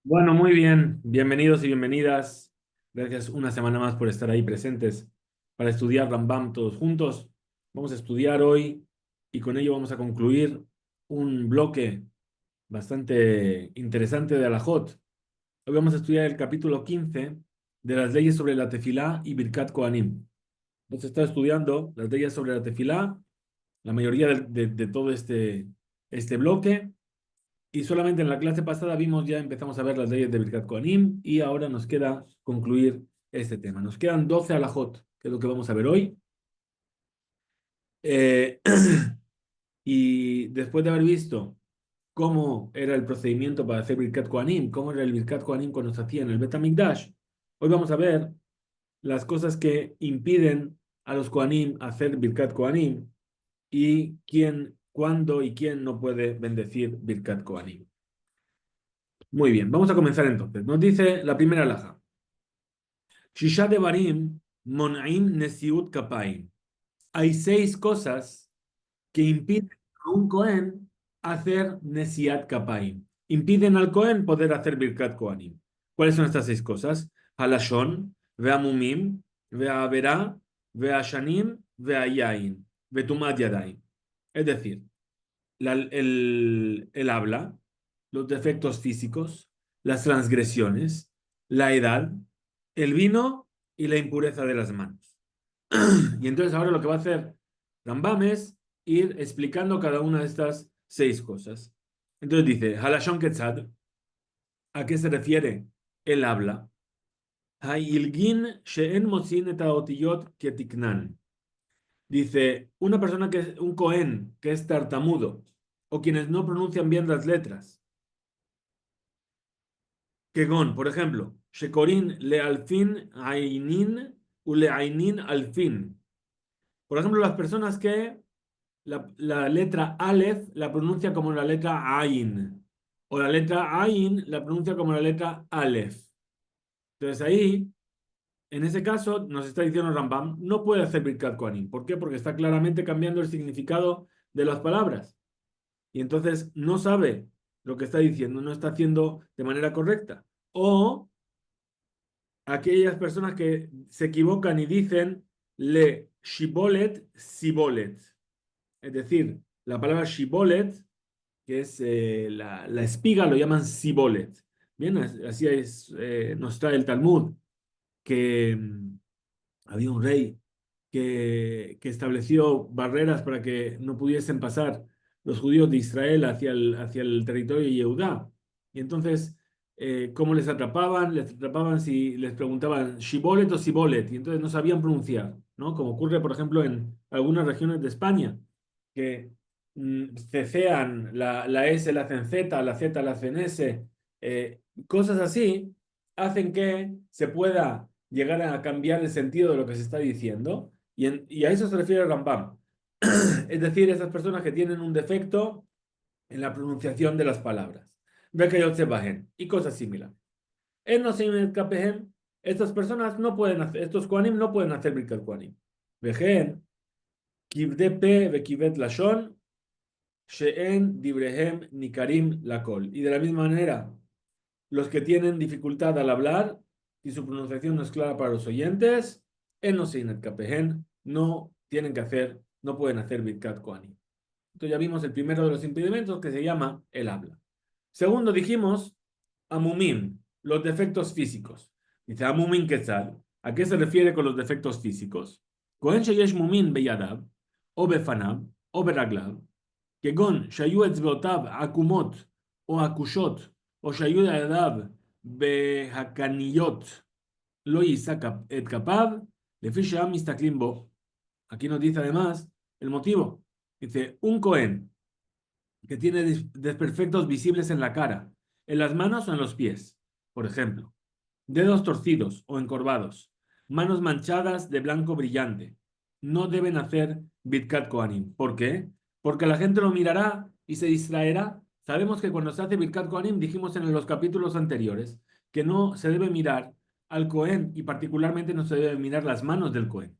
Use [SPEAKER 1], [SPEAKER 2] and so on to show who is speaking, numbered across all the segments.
[SPEAKER 1] Bueno, muy bien. Bienvenidos y bienvenidas. Gracias una semana más por estar ahí presentes para estudiar Rambam todos juntos. Vamos a estudiar hoy y con ello vamos a concluir un bloque bastante interesante de Alajot. Hoy vamos a estudiar el capítulo 15 de las leyes sobre la tefilá y Birkat Kohanim. Hemos estado estudiando las leyes sobre la tefilá, la mayoría de todo este bloque. Y solamente en la clase pasada empezamos a ver las leyes de Birkat Kohanim y ahora nos queda concluir este tema. Nos quedan 12 alajot, que es lo que vamos a ver hoy. Eh, y después de haber visto cómo era el procedimiento para hacer Birkat Kohanim, cómo era el Birkat Kohanim cuando se hacía en el Bet HaMikdash, hoy vamos a ver las cosas que impiden a los Kohanim hacer Birkat Kohanim y quién, cuándo y quién no puede bendecir Birkat Kohanim. Muy bien, vamos a comenzar entonces. Nos dice la primera alhaja. Shisha devarim mon'im nesiut kapaim. Hay 6 cosas que impiden a un Cohen hacer nesiat kapaim. Impiden al Cohen poder hacer birkat kohanim. ¿Cuáles son estas 6 cosas? Halashon, veamumim, veaverá, veashanim, veayain, vetumat yadaim. Es decir, el habla, los defectos físicos, las transgresiones, la edad, el vino y la impureza de las manos. Y entonces ahora lo que va a hacer Rambam es ir explicando cada una de estas 6 cosas. Entonces dice, Halashon Ketzad, ¿a qué se refiere el habla? Ha'ilgin she'en motzin et haotiyot ketiknan. Dice, una persona que es un Cohen, que es tartamudo, o quienes no pronuncian bien las letras. Kegon, por ejemplo, Shekorin le alfin ainin u le ainin alfin. Por ejemplo, las personas que la letra Aleph la pronuncia como la letra Ain, o la letra Ain la pronuncia como la letra Aleph. Entonces ahí, en ese caso, nos está diciendo Rambam, no puede hacer Birkat Kohanim. ¿Por qué? Porque está claramente cambiando el significado de las palabras. Y entonces no sabe lo que está diciendo, no está haciendo de manera correcta. O aquellas personas que se equivocan y dicen le shibolet sibolet. Es decir, la palabra shibolet, que es la espiga, lo llaman sibolet. Bien, así es, nos trae el Talmud, que había un rey que estableció barreras para que no pudiesen pasar los judíos de Israel hacia el territorio de Yehudá. Y entonces, ¿cómo les atrapaban? Les atrapaban si les preguntaban Shibolet o Sibolet, y entonces no sabían pronunciar, ¿no? Como ocurre, por ejemplo, en algunas regiones de España, que cecean la S, la hacen Z, la Z la hacen S, cosas así hacen que se pueda llegar a cambiar el sentido de lo que se está diciendo, y a eso se refiere Rambam. Es decir, esas personas que tienen un defecto en la pronunciación de las palabras. Bajen y cosas similares. En los Kapehem, estas personas no pueden hacer, estos Kohanim no pueden hacer Birkat Kohanim. Vejen, Kivde Pe, Vekivet Lashon, She'en Dibrehem Nikarim Lakol. Y de la misma manera, los que tienen dificultad al hablar y su pronunciación no es clara para los oyentes, en los Seinet Kapehen no tienen que hacer, no pueden hacer Birkat Kohanim. Entonces ya vimos el primero de los impedimentos que se llama el habla. Segundo dijimos Amumim, los defectos físicos. Dice Amumim Ketzad. ¿A qué se refiere con los defectos físicos? Kohen sheyesh mumin beyadav, o befanab, o beraglav, כגון שהיו אצבעותיו עקומות או עקושות, או שהיו ידיו בהקניות, לא יישא את כפיו, לפי שהעם מסתכלים בו. Aquí nos dice además el motivo. Dice, un Cohen que tiene desperfectos visibles en la cara, en las manos o en los pies, por ejemplo, dedos torcidos o encorvados, manos manchadas de blanco brillante, no deben hacer Birkat Kohanim. ¿Por qué? Porque la gente lo mirará y se distraerá. Sabemos que cuando se hace Birkat Kohanim, dijimos en los capítulos anteriores, que no se debe mirar al Cohen y particularmente no se debe mirar las manos del Cohen,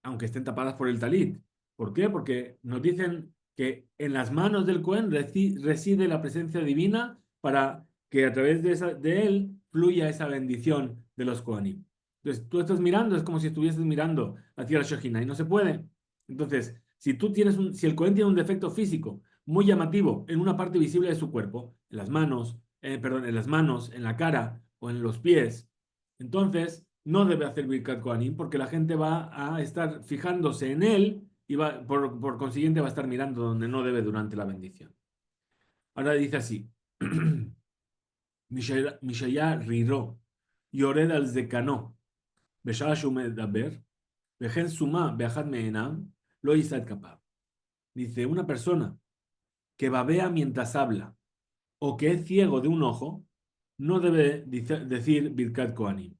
[SPEAKER 1] aunque estén tapadas por el talit. ¿Por qué? Porque nos dicen que en las manos del Cohen reside la presencia divina para que a través de él fluya esa bendición de los Kohanim. Entonces, tú estás mirando, es como si estuvieses mirando hacia la Shejina y no se puede. Entonces, si el Kohen tiene un defecto físico muy llamativo en una parte visible de su cuerpo, en las manos, perdón, en las manos, en la cara o en los pies, entonces no debe hacer Birkat Kohanim porque la gente va a estar fijándose en él y por consiguiente va a estar mirando donde no debe durante la bendición. Ahora dice así. משהיה רירו יורד על זקנו בשעה שהוא מדבר, וכן סומה באחד מעיניו, לא יישא את כפיו. Dice, una persona que babea mientras habla o que es ciego de un ojo, no debe decir Birkat Kohanim.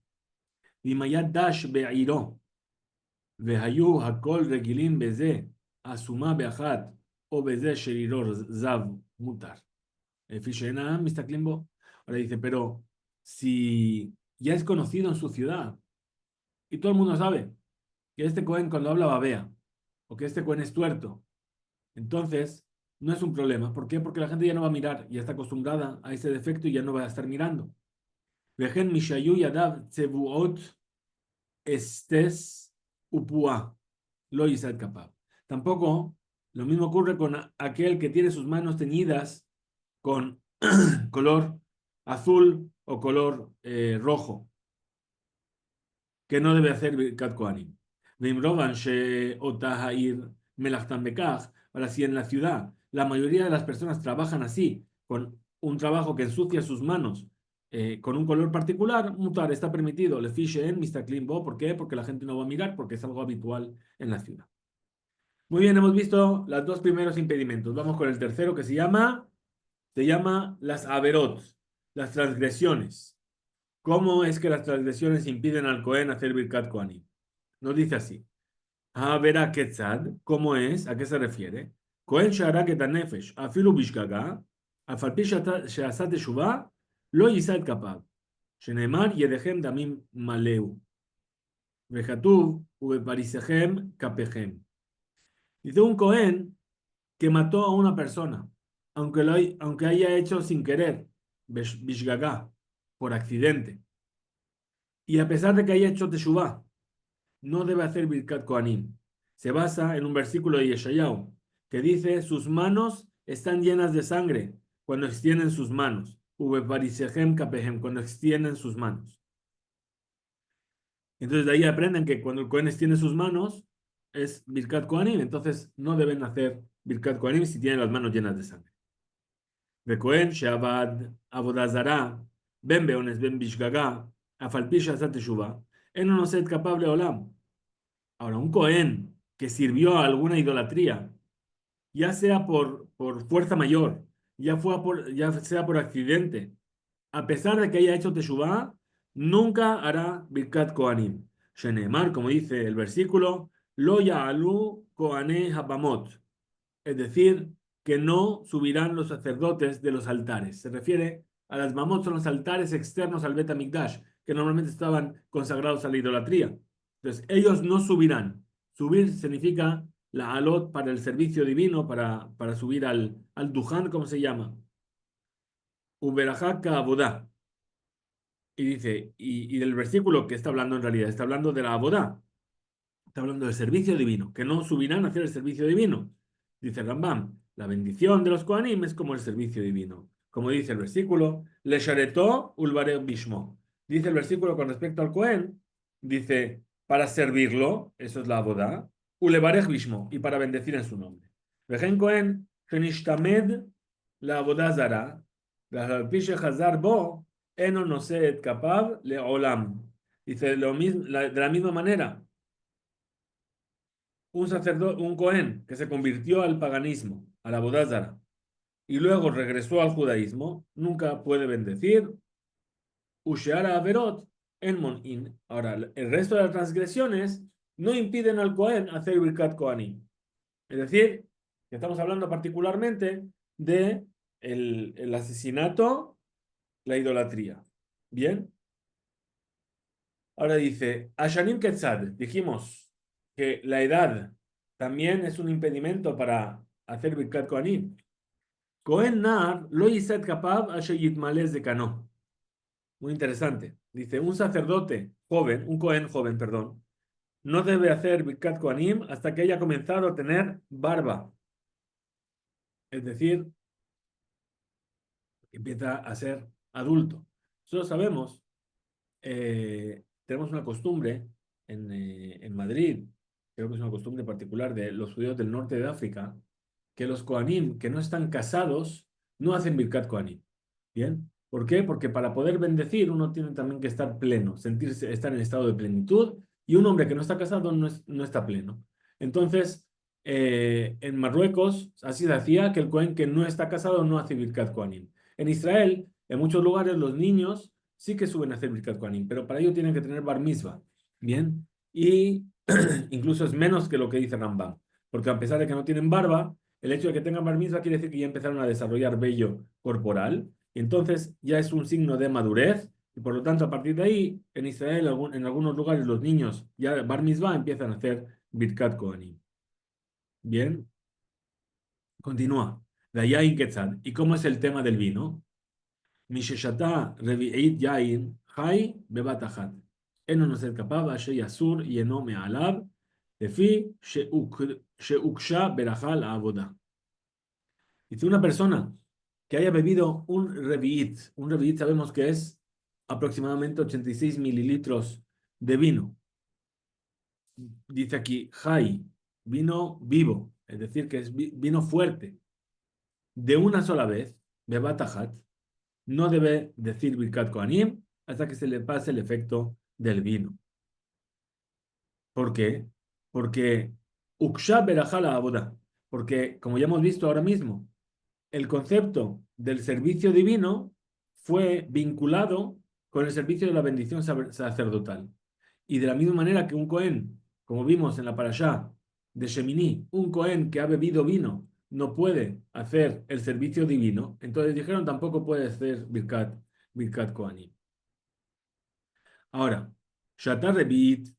[SPEAKER 1] ואם היה דש בעירו, והיו הכל רגילים בזה, הסומה באחת, או בזה שעירו זב מותר. לפי שאינם מסתכלים בו. Ahora dice, pero si ya es conocido en su ciudad y todo el mundo sabe que este Cohen cuando habla babea o que este Cohen es tuerto, entonces no es un problema. ¿Por qué? Porque la gente ya no va a mirar, ya está acostumbrada a ese defecto y ya no va a estar mirando. Vejen mishayu yadav tzevuot estes upua lo yisad kapab. Tampoco lo mismo ocurre con aquel que tiene sus manos teñidas con color azul o color rojo, que no debe hacer Birkat Kohanim. Ahora, si en la ciudad la mayoría de las personas trabajan así, con un trabajo que ensucia sus manos, con un color particular, mutar está permitido. Le fiche en Mr. ¿Por qué? Porque la gente no va a mirar, porque es algo habitual en la ciudad. Muy bien, hemos visto los dos primeros impedimentos. Vamos con el tercero que se llama las averot, las transgresiones. ¿Cómo es que las transgresiones impiden al Cohen hacer Birkat Kohanim? Nos dice así. Avera Ketzad, ¿cómo es? ¿A qué se refiere? Cohen Sharak et Nefesh, afilu bishgaga, afalpi sheasat teshuva, lo yisad kapab. Shenemar yedechem damim maleu. Vejatuv ubeparisehem kapehem. Dice un Cohen que mató a una persona, aunque haya hecho sin querer, bishgaga, por accidente. Y a pesar de que haya hecho teshuvah, no debe hacer Birkat Kohanim. Se basa en un versículo de Yeshayahu que dice: sus manos están llenas de sangre cuando extienden sus manos. Ubeparisehem kapehem, cuando extienden sus manos. Entonces de ahí aprenden que cuando el Kohen extiende sus manos es Birkat Kohanim, entonces no deben hacer Birkat Kohanim si tienen las manos llenas de sangre. De Kohen Sheavad Avodazara, Ben Beones, Ben Bishgaga, Afalpisha Asat Teshuvah, él no es capaz de olam. Ahora, un Cohen que sirvió a alguna idolatría, ya sea por fuerza mayor, ya sea por accidente, a pesar de que haya hecho teshuvah, nunca hará Birkat Kohanim. Shenemar, como dice el versículo, Lo ya'alu Kohané Habamot, es decir, que no subirán los sacerdotes de los altares. Se refiere a las mamot, son los altares externos al Bet HaMikdash, que normalmente estaban consagrados a la idolatría. Entonces, ellos no subirán. Subir significa la alot para el servicio divino, para subir al Dujan, ¿cómo se llama? Uberajaka Abodá. Y dice, y del versículo que está hablando en realidad, está hablando de la Abodá, está hablando del servicio divino, que no subirán a hacer el servicio divino. Dice Rambam, la bendición de los Kohanim es como el servicio divino. Como dice el versículo, Le sharetó ulbare bishmo. Dice el versículo con respecto al Kohen, dice, para servirlo, eso es la abodá, ulebarech bishmo, y para bendecir en su nombre. Vejen Kohen, shenishtamed la abodá zara, la pishe hazar bo, eno no se et kapab le olam. Dice lo mismo, de la misma manera, un sacerdote, un Cohen que se convirtió al paganismo, a la bodázara, y luego regresó al judaísmo, nunca puede bendecir Usheara Averot en Monin. Ahora, el resto de las transgresiones no impiden al Cohen hacer Birkat Kohanim. Es decir, que estamos hablando particularmente de el asesinato, la idolatría. Bien. Ahora dice, Ashanim Ketzad, dijimos que la edad también es un impedimento para hacer Birkat Kohanim. Cohen Nar lo yiset kapav asher yitmalez de cano. Muy interesante. Dice, un sacerdote joven, un Cohen joven, perdón, no debe hacer Birkat Kohanim hasta que haya comenzado a tener barba. Es decir, empieza a ser adulto. Nosotros sabemos, tenemos una costumbre en Madrid, creo que es una costumbre particular de los judíos del norte de África, que los Kohanim que no están casados no hacen Birkat Kohanim. ¿Bien? ¿Por qué? Porque para poder bendecir uno tiene también que estar pleno, sentirse, estar en estado de plenitud, y un hombre que no está casado no está pleno. Entonces, en Marruecos, así se hacía que el Cohen que no está casado no hace Birkat Kohanim. En Israel, en muchos lugares, los niños sí que suben a hacer Birkat Kohanim, pero para ello tienen que tener bar mitzvah. ¿Bien? Y incluso es menos que lo que dice Rambam, porque a pesar de que no tienen barba, el hecho de que tengan bar mitzvah quiere decir que ya empezaron a desarrollar vello corporal, y entonces ya es un signo de madurez, y por lo tanto a partir de ahí, en Israel, en algunos lugares, los niños ya bar mitzvah empiezan a hacer Birkat Kohanim. Bien, continúa. De Yain Quetzal. ¿Y cómo es el tema del vino? Misheshata revi'it yain chai bebat achat. Eno no ser capaz, ashe yasur yeno me'alav, lefi sheuksha berajal avoda. Dice una persona que haya bebido un revi'it sabemos que es aproximadamente 86 mililitros de vino. Dice aquí, chai, vino vivo, es decir, que es vino fuerte. De una sola vez, bebat achat, no debe decir Birkat Kohanim hasta que se le pase el efecto del vino. ¿Por qué? Porque Uksha Berajala Aboda. Porque, como ya hemos visto ahora mismo, el concepto del servicio divino fue vinculado con el servicio de la bendición sacerdotal. Y de la misma manera que un Cohen, como vimos en la parashá de Shemini, un Cohen que ha bebido vino no puede hacer el servicio divino, entonces dijeron tampoco puede hacer Birkat Kohanim. Ahora, Shatar Rebit,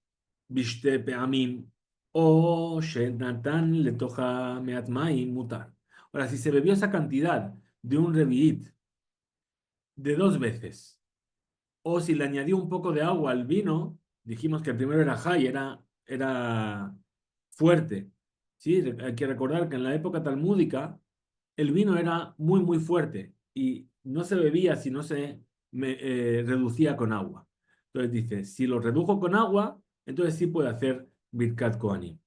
[SPEAKER 1] Bishte Peamim, o Shenatan Letoja Meat Maim Mutar. Ahora, si se bebió esa cantidad de un Rebit de 2 veces, o si le añadió un poco de agua al vino, dijimos que el primero era high, era fuerte. ¿Sí? Hay que recordar que en la época talmúdica el vino era muy, muy fuerte y no se bebía si no se reducía con agua. Entonces dice, si lo redujo con agua, entonces sí puede hacer Birkat Kohanim.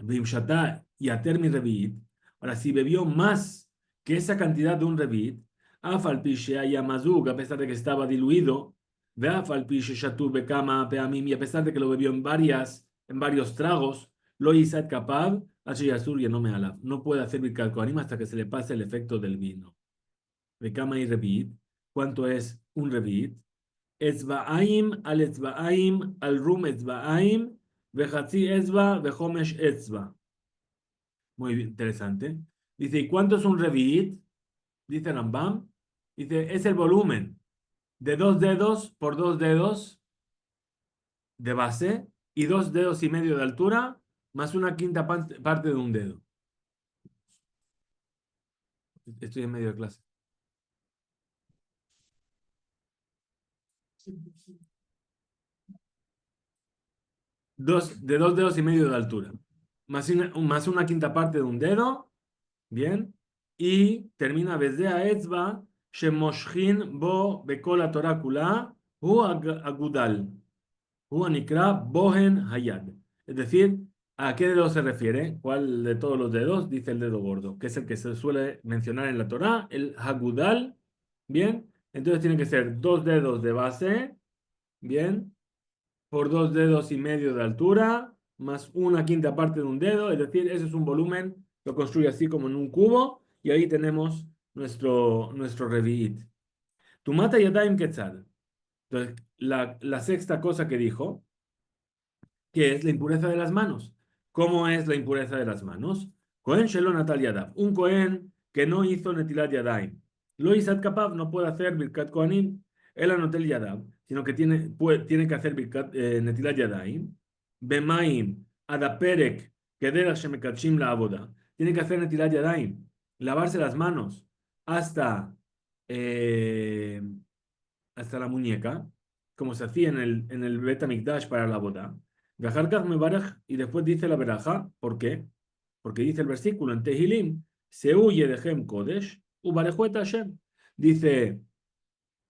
[SPEAKER 1] Bimshata y Atermi Revit. Ahora, si bebió más que esa cantidad de un Revit, Afalpishe Ayamazug, a pesar de que estaba diluido, Veafalpishe Shatu Bekama Peamim, y a pesar de que lo bebió en varios tragos, Lo Yisat Kapab, Asheyasur y no me alaf. No puede hacer Birkat Kohanim hasta que se le pase el efecto del vino. Bekama y Revit. ¿Cuánto es un Revit? Etzba'aim al Etzba'aim al Rum Etzba'aim. Vejatzi Etzba, Vejomesh Etzba. Muy interesante. Dice, ¿y cuánto es un revit? Dice Rambam. Dice, es el volumen de 2 dedos por 2 dedos de base y 2 dedos y medio de altura, más una quinta parte de un dedo. Estoy en medio de clase. De 2 dedos y medio de altura. Más una quinta parte de un dedo. Bien. Y termina Bezdea Etzba, Shemoshchin Bo Bekola Torah Kula, Hu Agudal. Uanikra Bohen Hayad. Es decir, ¿a qué dedo se refiere? ¿Cuál de todos los dedos? Dice el dedo gordo, que es el que se suele mencionar en la Torá, el Hagudal. Bien, entonces tiene que ser 2 dedos de base, bien, por 2 dedos y medio de altura, más una quinta parte de un dedo, es decir, ese es un volumen, lo construye así como en un cubo, y ahí tenemos nuestro Revi'it. Tumata Yadayim Quetzal. Entonces, la sexta cosa que dijo, que es la impureza de las manos. ¿Cómo es la impureza de las manos? Cohen Shelo Natal Yadav. Un Cohen que no hizo Netilat Yadayim. Lo Isat Kapav no puede hacer Birkat Kohanim. El Anotel Yadav, sino que tiene que hacer Netilat Yadayim. Bemaim Adaperek Kederach Shemekachim la Aboda. Tiene que hacer Netilat Yadayim lavarse las manos hasta, eh, hasta la muñeca, como se hacía en el Bet HaMikdash para la boda. Vejar kach mevaraj, y después dice la verajá. ¿Por qué? Porque dice el versículo en Tehilim, se huye de Hem Kodesh, ubarejueta Hashem. Dice,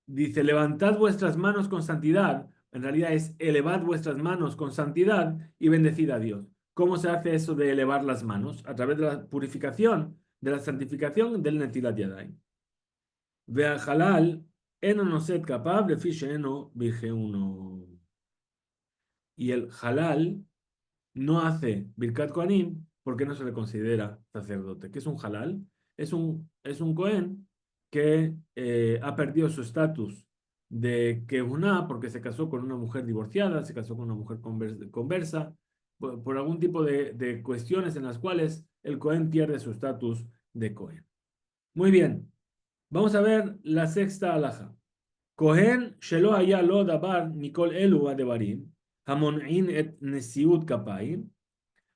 [SPEAKER 1] dice, levantad vuestras manos con santidad. En realidad es elevad vuestras manos con santidad y bendecid a Dios. ¿Cómo se hace eso de elevar las manos? A través de la purificación, de la santificación del Netilat Yadayim. והחלל אינו נושא את כפיו לפי שאינו ברכיונו. Y el halal no hace Birkat Kohanim porque no se le considera sacerdote. ¿Qué es un halal? Es un Cohen que ha perdido su estatus de Kehuná porque se casó con una mujer divorciada, se casó con una mujer conversa, por algún tipo de cuestiones en las cuales el Cohen pierde su estatus de Cohen. Muy bien, vamos a ver la sexta alhaja. Cohen shelo haya lo dabar mikol elu adebarim, hamon'in et nesiut kapayim.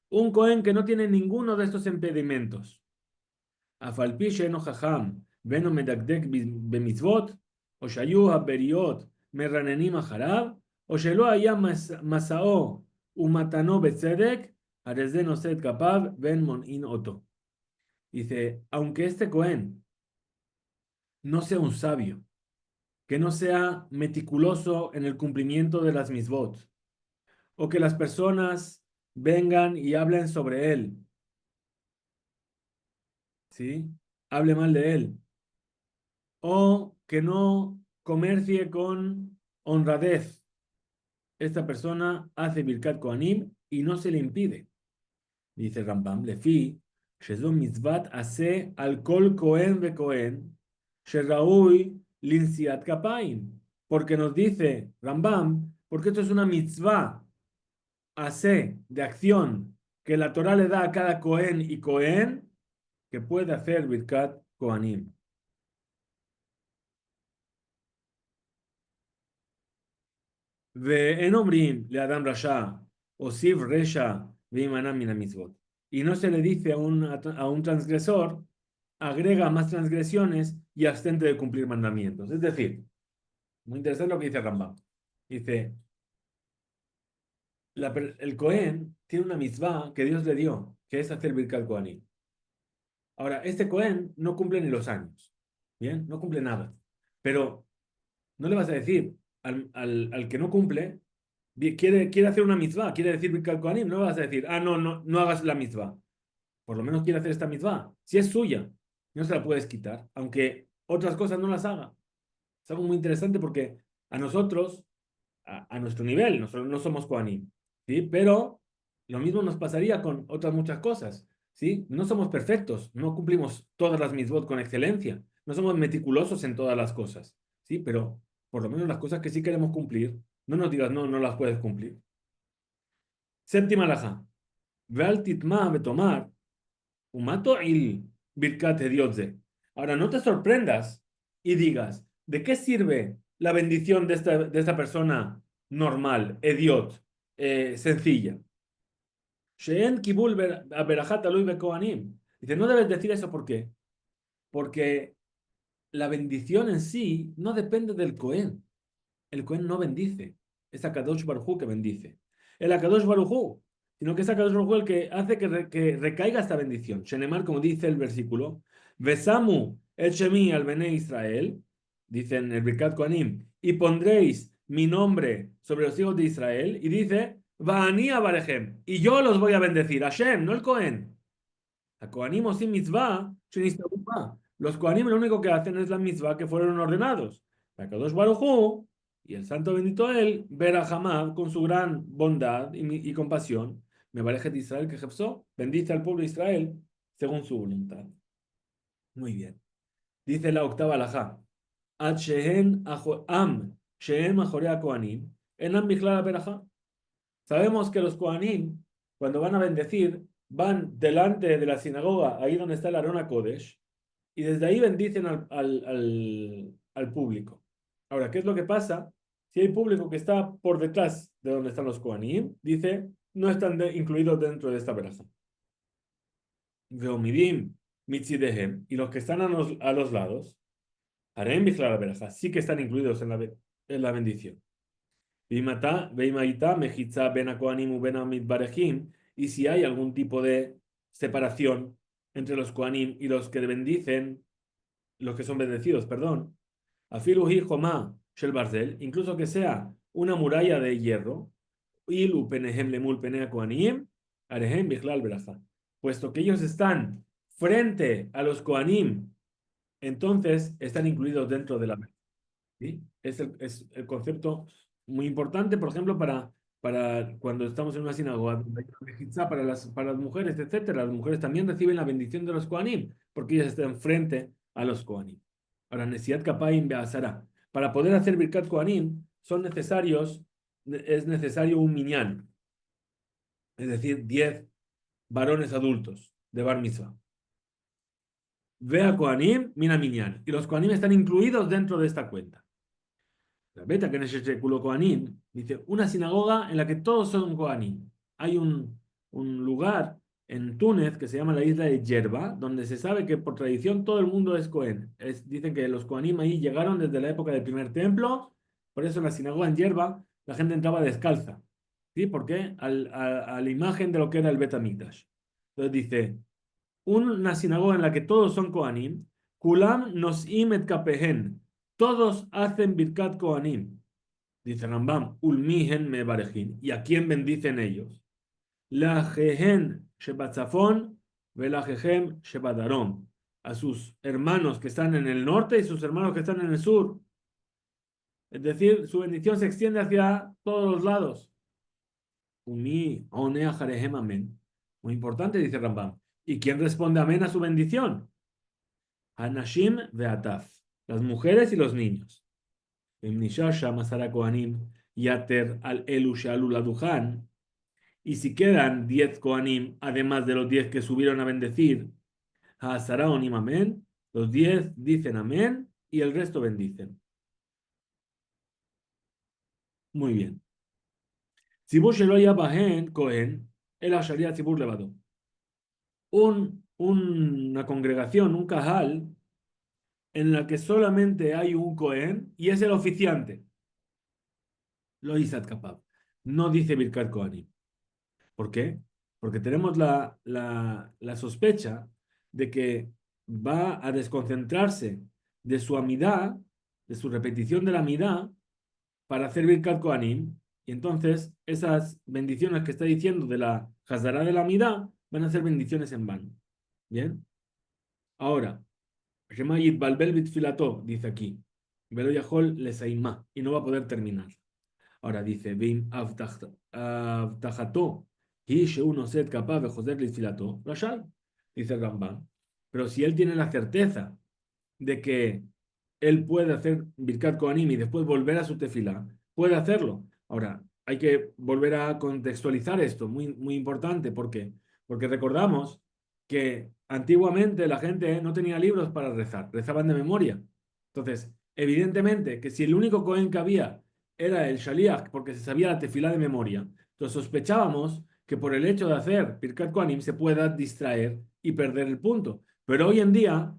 [SPEAKER 1] Un Cohen que no tiene ninguno de estos impedimentos. Afalpi she'eno jajam, veno medakdek bemitzvot, o shayu haberiot merranenim acharav, o shelo haya masao umatano betzedek, areze noset kapav ven mon'in oto. Dice, aunque este Cohen no sea un sabio, que no sea meticuloso en el cumplimiento de las misbot, o que las personas vengan y hablen sobre él, ¿sí? Hable mal de él, o que no comercie con honradez. Esta persona hace Birkat Kohanim y no se le impide. Dice Rambam, Lefi, שזו מצוות עשה על כל כהן וכהן, שראוי לנשיאת כפיים. Porque nos dice Rambam, porque esto es una mitzvah, hace de acción, que la Torah le da a cada Cohen y Cohen, que puede hacer Birkat Kohanim. ואין אומרים לאדם רשע, הוסיף רשע וימנע מן המצוות. Y no se le dice a un transgresor, agrega más transgresiones y abstente de cumplir mandamientos. Es decir, muy interesante lo que dice Rambam. Dice, el Cohen tiene una mitzvah que Dios le dio, que es hacer Birkat Kohanim. Ahora, este Cohen no cumple ni los años, ¿bien? No cumple nada. Pero no le vas a decir al que no cumple, quiere hacer una mitzvah, quiere decir Birkat Kohanim, no le vas a decir, no hagas la mitzvah. Por lo menos quiere hacer esta mitzvah. Si es suya, no se la puedes quitar, aunque otras cosas no las haga. Es algo muy interesante porque a nosotros, a nuestro nivel, nosotros no somos Kohanim, ¿sí? Pero lo mismo nos pasaría con otras muchas cosas, ¿sí? No somos perfectos, no cumplimos todas las mitzvot con excelencia, no somos meticulosos en todas las cosas, ¿sí? Pero por lo menos las cosas que sí queremos cumplir, no nos digas, no las puedes cumplir. Séptima alhaja. Ve'al titma betomar, umato il birkat hediotze. Ahora, no te sorprendas y digas, ¿de qué sirve la bendición de esta persona normal, idiot, sencilla? She'en kibul berajat alui bekohanim. Dice, no debes decir eso, ¿por qué? Porque la bendición en sí no depende del Cohen. El Cohen no bendice. Es Akadosh Baruj Hu que bendice. El Akadosh Baruj Hu, sino que es Akadosh Baruj Hu el que hace que recaiga esta bendición. Shenemar, como dice el versículo, Vesamu et shemi al bene Israel, dice en el Birkat Kohanim, y pondréis mi nombre sobre los hijos de Israel, y dice, Va'ani abarechem, y yo los voy a bendecir. Hashem, no el Cohen. A Kohanim osim mitzvah, los Kohanim lo único que hacen es la mitzvah que fueron ordenados. Akadosh Baruj Hu, y el santo bendito él, Berajamá, con su gran bondad y compasión, me parece de Israel que Jefzó bendice al pueblo de Israel según su voluntad. Muy bien. Dice la octava alajá. Ad shehen am shehen majorea kohanim enam bichlal berajá. Sabemos que los kohanim, cuando van a bendecir, van delante de la sinagoga, ahí donde está el Arona Kodesh, y desde ahí bendicen al público. Ahora, ¿qué es lo que pasa? Si hay público que está por detrás de donde están los Kohanim, dice, no están incluidos dentro de esta verajá. Veomidim, mitzidehem, y los que están a los lados, harem bichlal la sí que están incluidos en la bendición. Veimaita mejitza ben kohanim u ben mitbarejim, y si hay algún tipo de separación entre los kohanim y los que bendicen, los que son bendecidos, perdón, afiluhi jomá shel barzel, incluso que sea una muralla de hierro, ilu penehem lemul penea kohanim, arehem bichlal beraja, puesto que ellos están frente a los kohanim, entonces están incluidos dentro de la. ¿Sí? Es el concepto muy importante, por ejemplo, para cuando estamos en una sinagoga, donde hay una mejizá para las mujeres, etcétera. Las mujeres también reciben la bendición de los Kohanim, porque ellas están frente a los Kohanim. Ahora, Nesiat Kapayim Be'asara. Para poder hacer Birkat Kohanim, es necesario un minyan, es decir, 10 varones adultos de Bar Mitzvah. Vea Kohanim, mina minyan. Y los Kohanim están incluidos dentro de esta cuenta. La beta que es Kulo Kohanim, dice, una sinagoga en la que todos son Kohanim. Hay un lugar en Túnez que se llama la isla de Yerba, donde se sabe que por tradición todo el mundo es Cohen. Dicen que los Kohanim ahí llegaron desde la época del primer templo, por eso en la sinagoga en Yerba la gente entraba descalza. ¿Sí? ¿Por qué? A la imagen de lo que era el Bet Hamikdash. Entonces dice, una sinagoga en la que todos son Kohanim, Kulam Nosim et Kapehen. Todos hacen Birkat Kohanim. Dice Rambam, Ulmihen me barejin. ¿Y a quién bendicen ellos? La Jehen Shebatzafon, Vela Jehem Shebadarom. A sus hermanos que están en el norte y sus hermanos que están en el sur. Es decir, su bendición se extiende hacia todos los lados. Umi Onea Jarehem Amen. Muy importante, dice Rambam. ¿Y quién responde amén a su bendición? Hanashim Veataf. Las mujeres y los niños. Yater al Elu Shalu Ladujan. Y si quedan 10 Kohanim, además de los 10 que subieron a bendecir, Hazara Onim Amén, los 10 dicen Amén y el resto bendicen. Muy bien. Tzibur Sheloya Bahen Kohen, el Asharia Tzibur Levado. Una congregación, un Kahal, en la que solamente hay un Kohen y es el oficiante. Lo Isat Kapab. No dice Birkat Kohanim. ¿Por qué? Porque tenemos la sospecha de que va a desconcentrarse de su amidad, de su repetición de la amidad, para hacer Birkat Kohanim. Y entonces esas bendiciones que está diciendo de la Hazara de la amidad van a ser bendiciones en vano. ¿Bien? Ahora, Shema Yitbalbel Bitfilato, dice aquí. Velo Yahol Lesaimá. Y no va a poder terminar. Ahora dice, Vim Avtajato. Y uno set capaz de joder Litfilato, Rashal, dice el Rambam. Pero si él tiene la certeza de que él puede hacer Birkat Kohanim y después volver a su tefilá, puede hacerlo. Ahora, hay que volver a contextualizar esto, muy, muy importante. ¿Por qué? Porque recordamos que antiguamente la gente no tenía libros para rezar, rezaban de memoria. Entonces, evidentemente que si el único Kohen que había era el Shaliach, porque se sabía la tefilá de memoria, entonces sospechábamos que por el hecho de hacer Birkat Kohanim se pueda distraer y perder el punto. Pero hoy en día,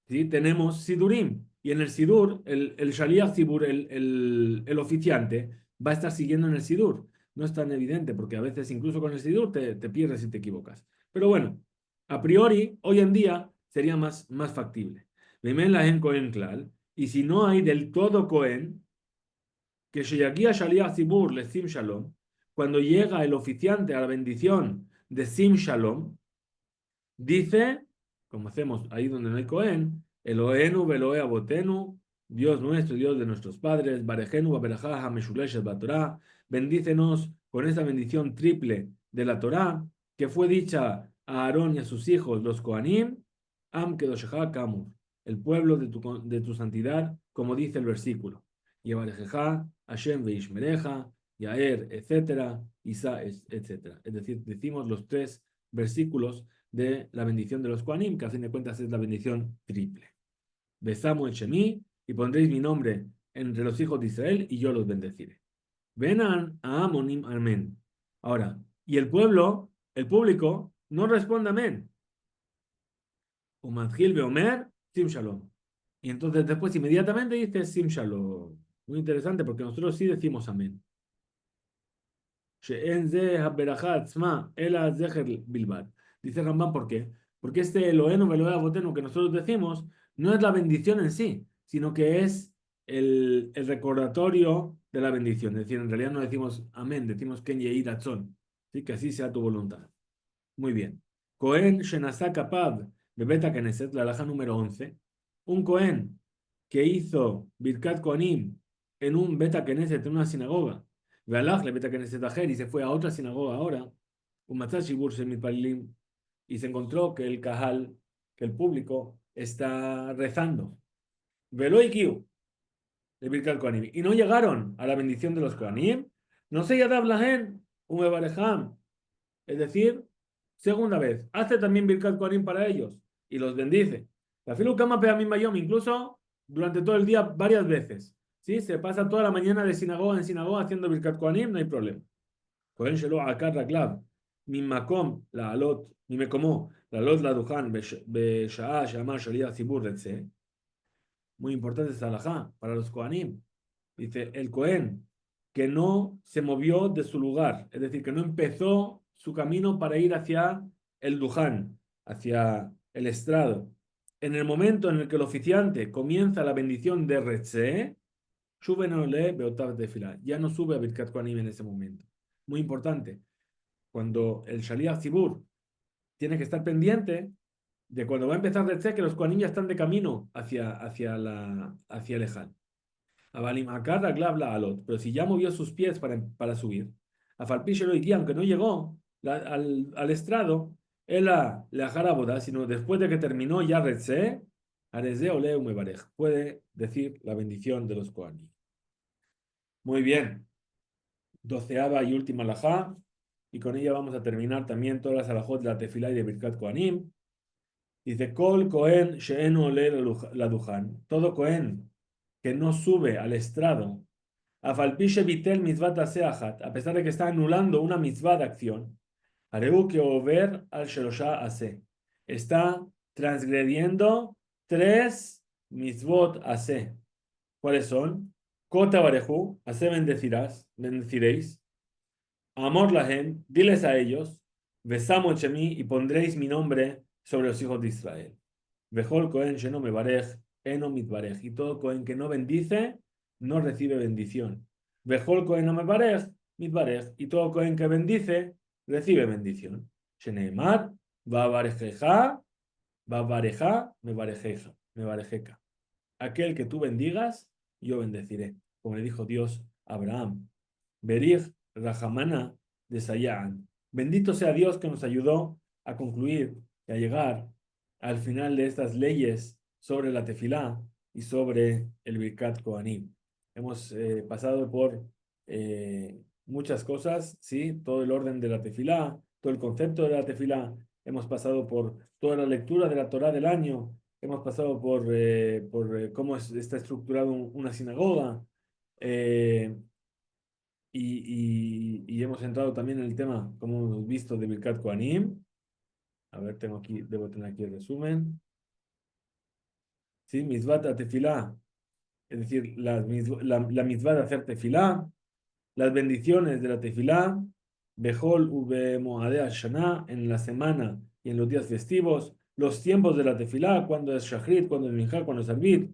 [SPEAKER 1] ¿sí? Tenemos Sidurim, y en el Sidur, el Shaliach Sibur, el oficiante, va a estar siguiendo en el Sidur. No es tan evidente, porque a veces incluso con el Sidur te pierdes y te equivocas. Pero bueno, a priori, hoy en día sería más factible. Vimen la en Cohen Klal, y si no hay del todo Cohen, que Sheyagia Shaliach Sibur le Sim Shalom, cuando llega el oficiante a la bendición de Sim Shalom, dice, como hacemos ahí donde no hay Cohen, Elohenu veloe abotenu, Dios nuestro, Dios de nuestros padres, Barejenu Baberajá Hameshuleshet Batorá, bendícenos con esa bendición triple de la Torá, que fue dicha a Aarón y a sus hijos, los Kohanim, Am Kedoshechá Kamur, el pueblo de tu santidad, como dice el versículo. Yevarejejá, Hashem Veishmereja, Yaer, etcétera, Isa, etcétera. Es decir, decimos los tres versículos de la bendición de los Kohanim, que a fin de cuentas es la bendición triple. Besamo en Shemi, y pondréis mi nombre entre los hijos de Israel, y yo los bendeciré. Venan a Amonim, amén. Ahora, y el pueblo, el público, no responde amén. Umatgil beomer, sim shalom. Y entonces después inmediatamente dice sim shalom. Muy interesante porque nosotros sí decimos amén. She'en ze haberajá atzma, ela zecher bilbad. Dice Rambam, ¿por qué? Porque este Elohenu veloea botenu que nosotros decimos no es la bendición en sí, sino que es el recordatorio de la bendición. Es decir, en realidad no decimos amén, decimos ken yehi ratzon. ¿Sí? Que así sea tu voluntad. Muy bien. Cohen Shenasá Kapab, Bebeta Knesset, la alhaja número 11. Un Cohen que hizo Birkat Kohanim en un Beta Knesset, en una sinagoga. Vealach le Beta Knesset Ajer y se fue a otra sinagoga ahora. Un Matzah Shibur Shemipalilim. Y se encontró que el Kahal, que el público, está rezando. Velo Ikiu, de Birkat Kohanim. Y no llegaron a la bendición de los Kohanim. No se Yadav Lahen, un Ebarejam. Es decir, segunda vez, hace también Birkat Kohanim para ellos y los bendice. La filu kama peamim bayom, incluso durante todo el día varias veces. ¿Sí? Se pasa toda la mañana de sinagoga en sinagoga haciendo Birkat Kohanim, no hay problema. Kohen shelo akar raklav, mi makom la alot, mi mekomo, la alot la dujan, beshaa shama shalia zibur retze. Muy importante esta halajá para los Kohanim. Dice, el Cohen que no se movió de su lugar, es decir, que no empezó su camino para ir hacia el Duján, hacia el estrado. En el momento en el que el oficiante comienza la bendición de Retze, Shubenole Beotav Tefilá, ya no sube a Birkat Kohanim en ese momento. Muy importante, cuando el Shaliach Tzibur tiene que estar pendiente de cuando va a empezar Retze, que los Kohanim ya están de camino hacia el Ejal. Pero si ya movió sus pies para subir, a Falpichelo y aunque no llegó al estrado, él la jaraboda, sino después de que terminó ya Retze, Areze Ole Umebarej, puede decir la bendición de los Kohanim. Muy bien, 12ª y última alajá, y con ella vamos a terminar también todas las alajot de la Tefilá y de Birkat Kohanim. Dice, Kol Kohen She'enu Ole la Dujan, todo Kohen que no sube al estrado, Afalpishe Vitel Mitzvat Aseahat, a pesar de que está anulando una mitzvah de acción, Areu que over al Shelosha Ase, está transgrediendo 3 mitzvot Ase. ¿Cuáles son? Kota Bareju, Ase bendeciréis, Amor Lahem, diles a ellos, Besamo Shemi, y pondréis mi nombre sobre los hijos de Israel. Bejol Cohen Sheno Mebarej, Eno Mitbarej. Y todo Cohen que no bendice, no recibe bendición. Bejol Cohen no Mebarej, Mitbarej. Y todo Cohen que bendice, recibe bendición. Sheneemar, Babarejeja, Babareja, Mebarejeca. Aquel que tú bendigas, yo bendeciré. Como le dijo Dios a Abraham. Berij Rahamana de Sayán. Bendito sea Dios que nos ayudó a concluir y a llegar al final de estas leyes sobre la tefilá y sobre el Birkat Kohanim. Hemos pasado por muchas cosas, ¿sí? Todo el orden de la tefilá, todo el concepto de la tefilá. Hemos pasado por toda la lectura de la Torá del año. Hemos pasado por cómo está estructurado una sinagoga. Y hemos entrado también en el tema, como hemos visto, de Birkat Kohanim. A ver, debo tener aquí el resumen. ¿Sí? Mitzvat a tefilá, es decir, la mitzvah de hacer tefilá, las bendiciones de la tefilá, Behol ube Moadea Shana, en la semana y en los días festivos, los tiempos de la tefilá, cuando es Shachrit, cuando es Minjá, cuando es Arbit,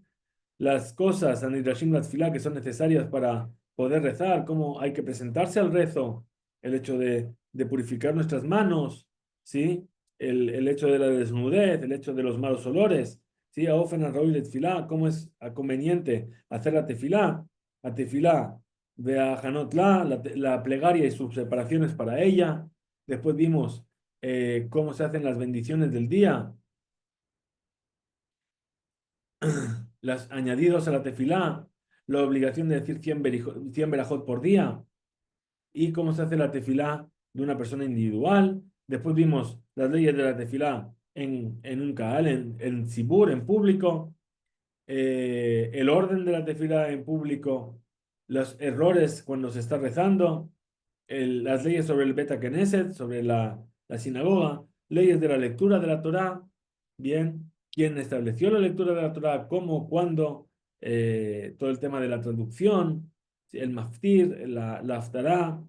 [SPEAKER 1] las cosas, Anidrashim la tefilá, que son necesarias para poder rezar, cómo hay que presentarse al rezo, el hecho de purificar nuestras manos, ¿sí? El hecho de la desnudez, el hecho de los malos olores, ¿sí? A Ofen al la tefilá, cómo es conveniente hacer la tefilá, ve a Hanotla, la plegaria y sus separaciones para ella. Después vimos cómo se hacen las bendiciones del día, las añadidos a la tefilá, la obligación de decir 100 verajot por día, y cómo se hace la tefilá de una persona individual. Después vimos las leyes de la tefilá en un kahal, en Sibur, en público, el orden de la tefilá en público, los errores cuando se está rezando, las leyes sobre el Beta Knesset, sobre la sinagoga, leyes de la lectura de la Torá, bien, quién estableció la lectura de la Torá, cómo, cuándo, todo el tema de la traducción, el maftir, la haftará,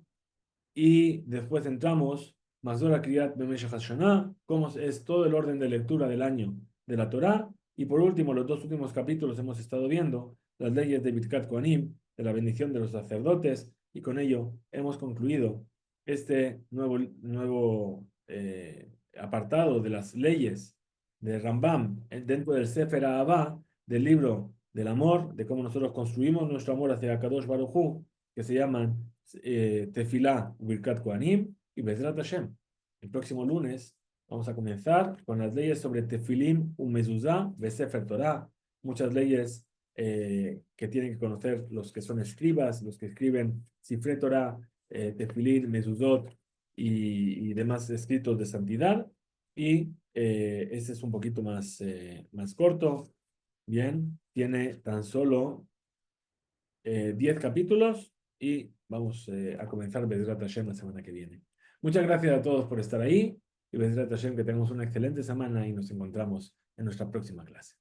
[SPEAKER 1] y después entramos, Mazor Kriyat Bemeshech Hashanah, cómo es todo el orden de lectura del año de la Torá, y por último, los dos últimos capítulos hemos estado viendo las leyes de Birkat Kohanim, de la bendición de los sacerdotes, y con ello hemos concluido este nuevo apartado de las leyes de Rambam dentro del Sefer Ahavá, del libro del amor, de cómo nosotros construimos nuestro amor hacia Kadosh Baruj Hu, que se llaman Tefilá, Birkat Kohanim y Bezrat Hashem. El próximo lunes vamos a comenzar con las leyes sobre Tefilim, Umezuzá, Besefer Torah, muchas leyes que tienen que conocer los que son escribas, los que escriben Sifre Torah, Tefilín, Mezuzot y demás escritos de santidad. Y este es un poquito más corto. Bien, tiene tan solo 10 capítulos y vamos a comenzar Bezrat Hashem la semana que viene. Muchas gracias a todos por estar ahí y Bezrat Hashem que tengamos una excelente semana y nos encontramos en nuestra próxima clase.